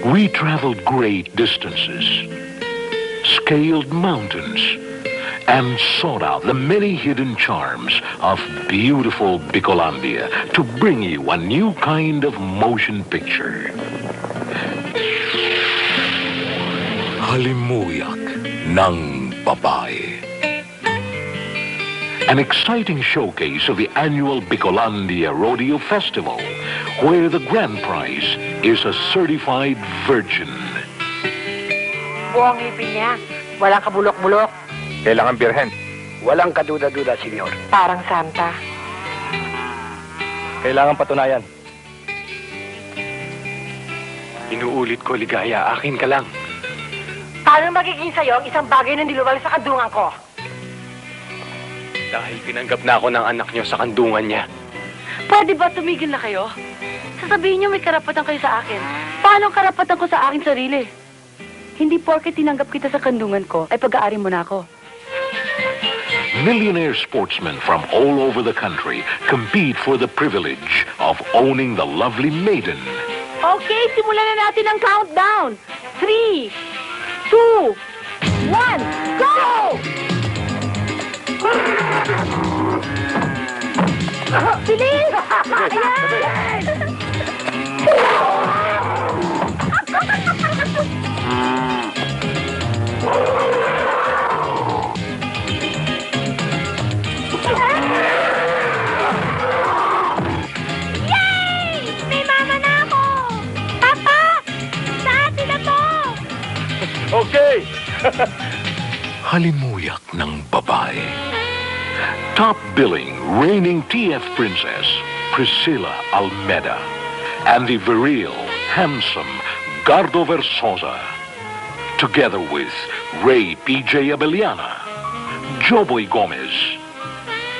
We traveled great distances, scaled mountains, and sought out the many hidden charms of beautiful Bicolandia to bring you a new kind of motion picture. Halimuyak ng Babae. An exciting showcase of the annual Bicolandia Rodeo Festival, where the grand prize is a certified virgin. Buong ngipin niya, walang kabulok-bulok. Kailangan birhen. Walang kaduda-duda, senyor. Parang santa. Kailangan patunayan. Inuulit ko, Ligaya, akin ka lang. Paano magiging sa'yo ang isang bagay na niluwal sa kandungan ko? Dahil tinanggap na ako ng anak niyo sa kandungan niya. Pwede ba tumigil na kayo? Sasabihin niyo may karapatan kayo sa akin. Paano ang karapatan ko sa aking sarili? Hindi porket tinanggap kita sa kandungan ko, ay pag-aari mo na ako. Millionaire sportsmen from all over the country compete for the privilege of owning the lovely maiden. Okay, simulan na natin ang countdown. 3, 2, 1, go! Bilis! Ayan! Yay! May mama na ako! Papa! Sa atin na to! Okay! Halimuyak ng Babae. Top billing, reigning TF princess, Priscilla Almeda, and the virile, handsome Gardo Versosa, together with Ray P.J. Abellana, Joboy Gomez,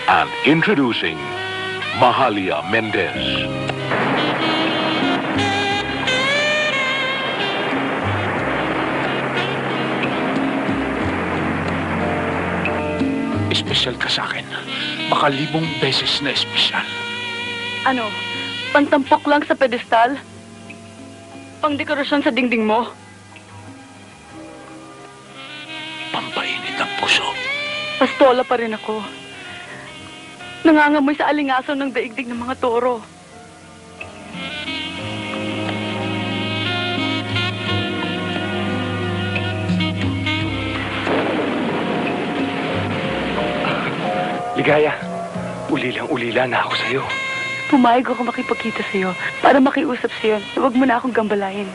and introducing Mahalia Mendez. Espesyal ka sa akin. Baka 1000 beses na espesyal. Ano? Pantampok lang sa pedestal? Pangdekorasyon sa dingding mo? Pampainit ang puso. Pastola pa rin ako. Nangangamoy sa alingaso ng daigdig ng mga toro. Ligaya, ulilang-ulila na ako sa'yo. Pumayag ako makipagkita sa'yo para makiusap sa'yo na huwag mo na akong gambalain.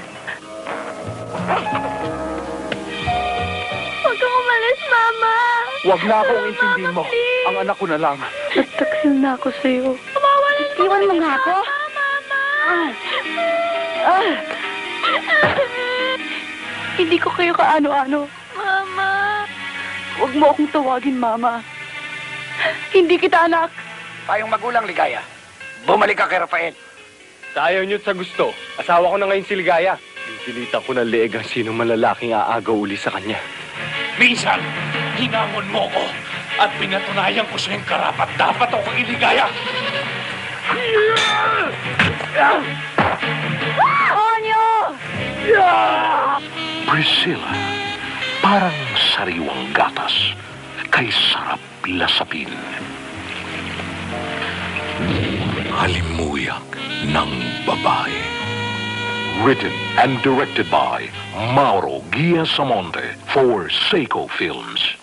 Huwag kang umalis, Mama! Huwag na akong intindihin mo. Ang anak ko na lang. Nagtaksil na ako sa'yo. Iwan mo nga ako? Hindi ko kayo kaano-ano. Mama! Huwag mo akong tawagin, Mama. Hindi kita anak. Tayong magulang, Ligaya. Bumalik ka kay Rafael. Sa ayaw niyo't sa gusto, asawa ko na ngayon si Ligaya. Pipilitan ko ng leeg ang sino man lalaking aagaw uli sa kanya. Minsan, hinamon mo ko at pinatunayan ko sa'yong karapat dapat ako iligaya. Onyo! Priscilla, parang sariwang gatas, kay sarap lasapin. Halimuyak ng Babae. Written and directed by Mauro Giasamonte for Seiko Films.